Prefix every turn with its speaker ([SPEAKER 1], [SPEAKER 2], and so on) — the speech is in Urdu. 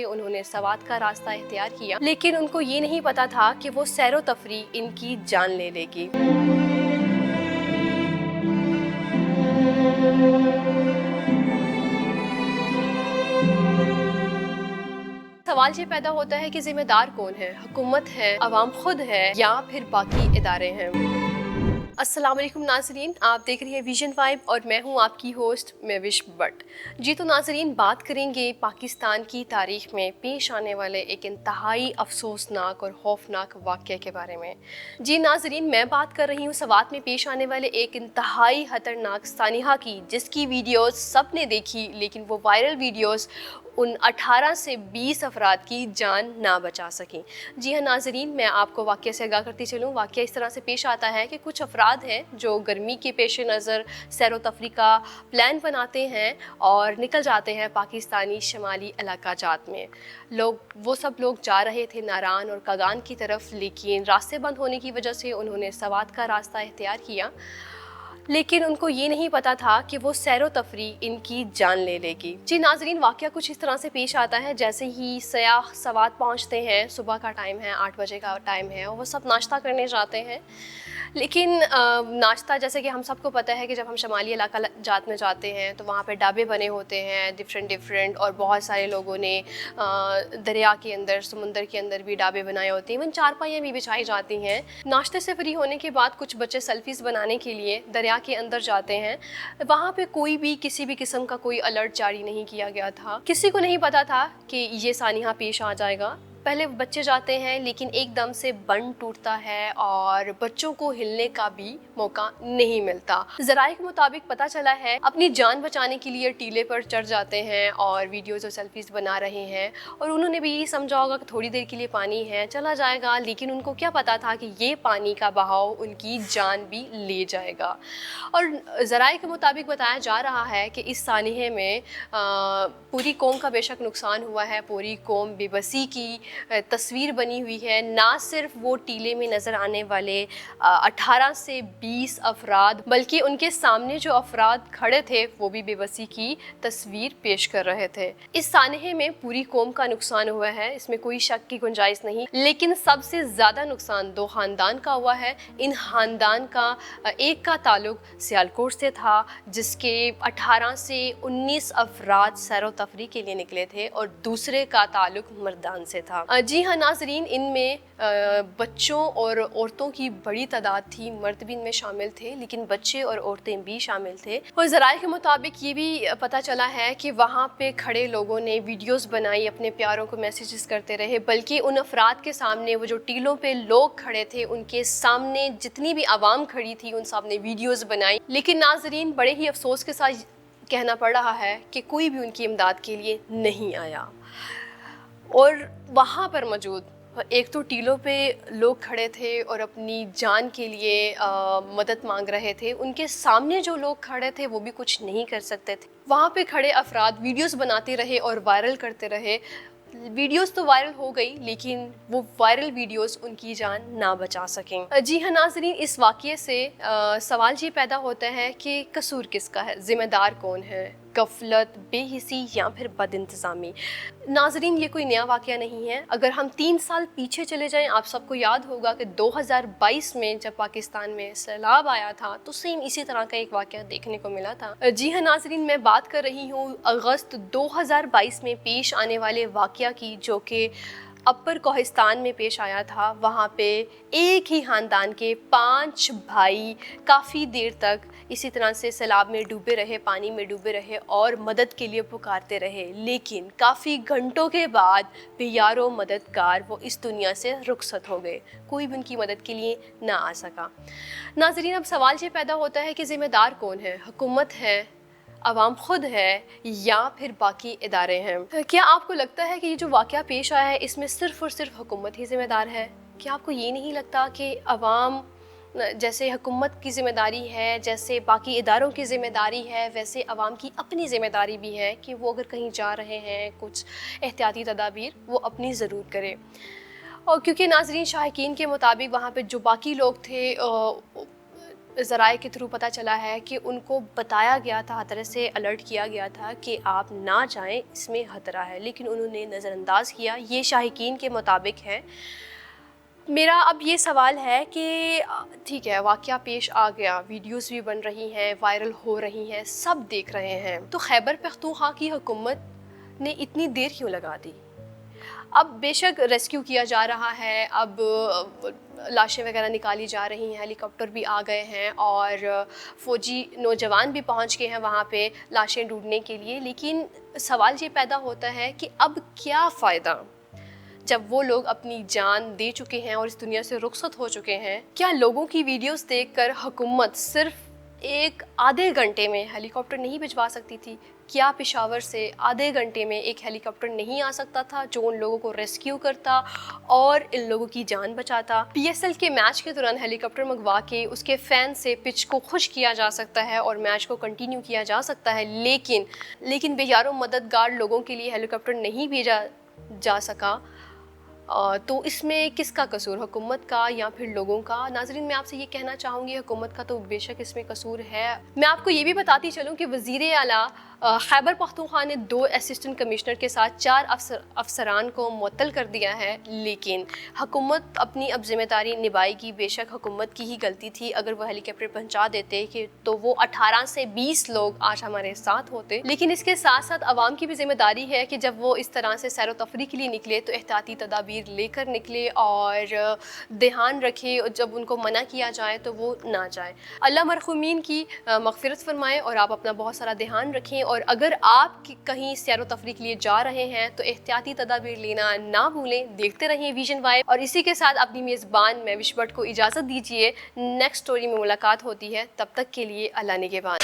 [SPEAKER 1] انہوں نے سوات کا راستہ اختیار کیا، لیکن ان کو یہ نہیں پتا تھا کہ وہ سیر و تفریح ان کی جان لے لے گی۔ سوال یہ پیدا ہوتا ہے کہ ذمہ دار کون ہے؟ حکومت ہے، عوام خود ہے، یا پھر باقی ادارے ہیں؟ السلام علیکم ناظرین، آپ دیکھ رہے ہیں ویژن 5 اور میں ہوں آپ کی ہوسٹ مہوش بٹ۔ جی تو ناظرین، بات کریں گے پاکستان کی تاریخ میں پیش آنے والے ایک انتہائی افسوسناک اور خوفناک واقعے کے بارے میں۔ جی ناظرین، میں بات کر رہی ہوں سوات میں پیش آنے والے ایک انتہائی خطرناک سانحہ کی، جس کی ویڈیوز سب نے دیکھی، لیکن وہ وائرل ویڈیوز ان 18 سے 20 افراد کی جان نہ بچا سکیں۔ جی ہاں ناظرین، میں آپ کو واقعے سے آگاہ کرتی چلوں۔ واقعہ اس طرح سے پیش آتا ہے کہ کچھ افراد ہیں جو گرمی کے پیش نظر سیر و تفریح کا پلان بناتے ہیں اور نکل جاتے ہیں پاکستانی شمالی علاقہ جات میں۔ وہ سب لوگ جا رہے تھے ناران اور کاگان کی طرف، لیکن راستے بند ہونے کی وجہ سے انہوں نے سوات کا راستہ اختیار کیا، لیکن ان کو یہ نہیں پتا تھا کہ وہ سیر و تفریح ان کی جان لے لے گی۔ جی ناظرین، واقعہ کچھ اس طرح سے پیش آتا ہے جیسے ہی سیاح سوات پہنچتے ہیں، صبح کا ٹائم ہے، 8 بجے کا ٹائم ہے، اور وہ سب ناشتہ کرنے جاتے ہیں، لیکن ناشتہ جیسے کہ ہم سب کو پتہ ہے کہ جب ہم شمالی علاقہ جات میں جاتے ہیں تو وہاں پہ ڈھابے بنے ہوتے ہیں ڈفرینٹ، اور بہت سارے لوگوں نے دریا کے اندر، سمندر کے اندر بھی ڈھابے بنائے ہوتے ہیں، ایون چارپائیاں بھی بچھائی جاتی ہیں۔ ناشتے سے فری ہونے کے بعد کچھ بچے سیلفیز بنانے کے لیے دریا کے اندر جاتے ہیں۔ وہاں پہ کوئی بھی کسی بھی قسم کا کوئی الرٹ جاری نہیں کیا گیا تھا، کسی کو نہیں پتا تھا کہ یہ سانحہ پیش آ جائے گا۔ پہلے بچے جاتے ہیں، لیکن ایک دم سے بند ٹوٹتا ہے اور بچوں کو ہلنے کا بھی موقع نہیں ملتا۔ ذرائع کے مطابق پتہ چلا ہے اپنی جان بچانے کے لیے ٹیلے پر چڑھ جاتے ہیں اور ویڈیوز اور سیلفیز بنا رہے ہیں، اور انہوں نے بھی یہی سمجھا ہوگا کہ تھوڑی دیر کے لیے پانی ہے، چلا جائے گا، لیکن ان کو کیا پتا تھا کہ یہ پانی کا بہاؤ ان کی جان بھی لے جائے گا۔ اور ذرائع کے مطابق بتایا جا رہا ہے کہ اس سانحے میں پوری قوم کا بے شک نقصان ہوا ہے، پوری قوم بے بسی کی تصویر بنی ہوئی ہے۔ نہ صرف وہ ٹیلے میں نظر آنے والے 18 سے 20 افراد، بلکہ ان کے سامنے جو افراد کھڑے تھے وہ بھی بے بسی کی تصویر پیش کر رہے تھے۔ اس سانحے میں پوری قوم کا نقصان ہوا ہے، اس میں کوئی شک کی گنجائش نہیں، لیکن سب سے زیادہ نقصان 2 خاندان کا ہوا ہے۔ ان خاندان کا ایک کا تعلق سیالکوٹ سے تھا، جس کے 18 سے 19 افراد سیر و تفریح کے لیے نکلے تھے، اور دوسرے کا تعلق مردان سے تھا۔ جی ہاں ناظرین، ان میں بچوں اور عورتوں کی بڑی تعداد تھی، مرد بھی ان میں شامل تھے، لیکن بچے اور عورتیں بھی شامل تھے۔ اور ذرائع کے مطابق یہ بھی پتہ چلا ہے کہ وہاں پہ کھڑے لوگوں نے ویڈیوز بنائی، اپنے پیاروں کو میسیجز کرتے رہے، بلکہ ان افراد کے سامنے، وہ جو ٹیلوں پہ لوگ کھڑے تھے ان کے سامنے جتنی بھی عوام کھڑی تھی ان سب نے ویڈیوز بنائی، لیکن ناظرین بڑے ہی افسوس کے ساتھ کہنا پڑ رہا ہے کہ کوئی بھی ان کی امداد کے لیے نہیں آیا۔ اور وہاں پر موجود ایک تو ٹیلوں پہ لوگ کھڑے تھے اور اپنی جان کے لیے مدد مانگ رہے تھے، ان کے سامنے جو لوگ کھڑے تھے وہ بھی کچھ نہیں کر سکتے تھے۔ وہاں پہ کھڑے افراد ویڈیوز بناتے رہے اور وائرل کرتے رہے۔ ویڈیوز تو وائرل ہو گئی، لیکن وہ وائرل ویڈیوز ان کی جان نہ بچا سکیں۔ جی ہاں ناظرین، اس واقعے سے سوال یہ پیدا ہوتا ہے کہ قصور کس کا ہے؟ ذمہ دار کون ہے؟ غفلت، بے حسی، یا پھر بد انتظامی؟ ناظرین، یہ کوئی نیا واقعہ نہیں ہے۔ اگر ہم 3 سال پیچھے چلے جائیں، آپ سب کو یاد ہوگا کہ 2022 میں جب پاکستان میں سیلاب آیا تھا تو سیم اسی طرح کا ایک واقعہ دیکھنے کو ملا تھا۔ جی ہاں ناظرین، میں بات کر رہی ہوں اگست 2022 میں پیش آنے والے واقعہ کی، جو کہ اپر کوہستان میں پیش آیا تھا۔ وہاں پہ ایک ہی خاندان کے 5 بھائی کافی دیر تک اسی طرح سے سیلاب میں ڈوبے رہے، پانی میں ڈوبے رہے اور مدد کے لیے پکارتے رہے، لیکن کافی گھنٹوں کے بعد بے یار و مددگار وہ اس دنیا سے رخصت ہو گئے، کوئی بھی ان کی مدد کے لیے نہ آ سکا۔ ناظرین، اب سوال یہ پیدا ہوتا ہے کہ ذمہ دار کون ہے؟ حکومت ہے، عوام خود ہے، یا پھر باقی ادارے ہیں؟ کیا آپ کو لگتا ہے کہ یہ جو واقعہ پیش آیا ہے اس میں صرف اور صرف حکومت ہی ذمہ دار ہے؟ کیا آپ کو یہ نہیں لگتا کہ عوام، جیسے حکومت کی ذمہ داری ہے، جیسے باقی اداروں کی ذمہ داری ہے، ویسے عوام کی اپنی ذمہ داری بھی ہے کہ وہ اگر کہیں جا رہے ہیں کچھ احتیاطی تدابیر وہ اپنی ضرور کرے؟ اور کیونکہ ناظرین، شائقین کے مطابق وہاں پہ جو باقی لوگ تھے ذرائع کے تھرو پتہ چلا ہے کہ ان کو بتایا گیا تھا، ہر طرح سے الرٹ کیا گیا تھا کہ آپ نہ جائیں، اس میں خطرہ ہے، لیکن انہوں نے نظر انداز کیا. یہ شائقین کے مطابق ہے. میرا اب یہ سوال ہے کہ ٹھیک ہے، واقعہ پیش آ گیا، ویڈیوز بھی بن رہی ہیں، وائرل ہو رہی ہیں، سب دیکھ رہے ہیں، تو خیبر پختونخوا کی حکومت نے اتنی دیر کیوں لگا دی؟ اب بے شک ریسکیو کیا جا رہا ہے، اب لاشیں وغیرہ نکالی جا رہی ہیں، ہیلی کاپٹر بھی آ گئے ہیں اور فوجی نوجوان بھی پہنچ گئے ہیں وہاں پہ لاشیں ڈھونڈنے کے لیے، لیکن سوال یہ پیدا ہوتا ہے کہ اب کیا فائدہ جب وہ لوگ اپنی جان دے چکے ہیں اور اس دنیا سے رخصت ہو چکے ہیں؟ کیا لوگوں کی ویڈیوز دیکھ کر حکومت صرف ایک آدھے گھنٹے میں ہیلی کاپٹر نہیں بھجوا سکتی تھی؟ کیا پشاور سے آدھے گھنٹے میں ایک ہیلی کاپٹر نہیں آ سکتا تھا جو ان لوگوں کو ریسکیو کرتا اور ان لوگوں کی جان بچاتا؟ پی ایس ایل کے میچ کے دوران ہیلی کاپٹر منگوا کے اس کے فین سے پچ کو خشک کیا جا سکتا ہے اور میچ کو کنٹینیو کیا جا سکتا ہے، لیکن بے یار و مددگار لوگوں کے لیے ہیلی کاپٹر نہیں بھیجا جا سکا. تو اس میں کس کا قصور، حکومت کا یا پھر لوگوں کا؟ ناظرین، میں آپ سے یہ کہنا چاہوں گی حکومت کا تو بے شک اس میں قصور ہے. میں آپ کو یہ بھی بتاتی چلوں کہ وزیر اعلیٰ خیبر پختونخوا نے 2 اسسٹنٹ کمشنر کے ساتھ 4 افسران کو معطل کر دیا ہے، لیکن حکومت اپنی اب ذمہ داری نبھائے گی. بے شک حکومت کی ہی غلطی تھی، اگر وہ ہیلی کاپٹر پہنچا دیتے کہ تو وہ 18 سے 20 لوگ آج ہمارے ساتھ ہوتے. لیکن اس کے ساتھ ساتھ عوام کی بھی ذمہ داری ہے کہ جب وہ اس طرح سے سیر و تفریح کے لیے نکلے تو احتیاطی تدابیر لے کر نکلے اور دھیان رکھے، جب ان کو منع کیا جائے تو وہ نہ جائے. اللہ مرحومین کی مغفرت فرمائے اور آپ اپنا بہت سارا دھیان رکھیں، اور اگر آپ کہیں سیر و تفریح کے لیے جا رہے ہیں تو احتیاطی تدابیر لینا نہ بھولیں. دیکھتے رہیں ویژن وائب، اور اسی کے ساتھ اپنی میزبان میں وش بٹ کو اجازت دیجیے. نیکسٹ سٹوری میں ملاقات ہوتی ہے، تب تک کے لیے اللہ نگہبان.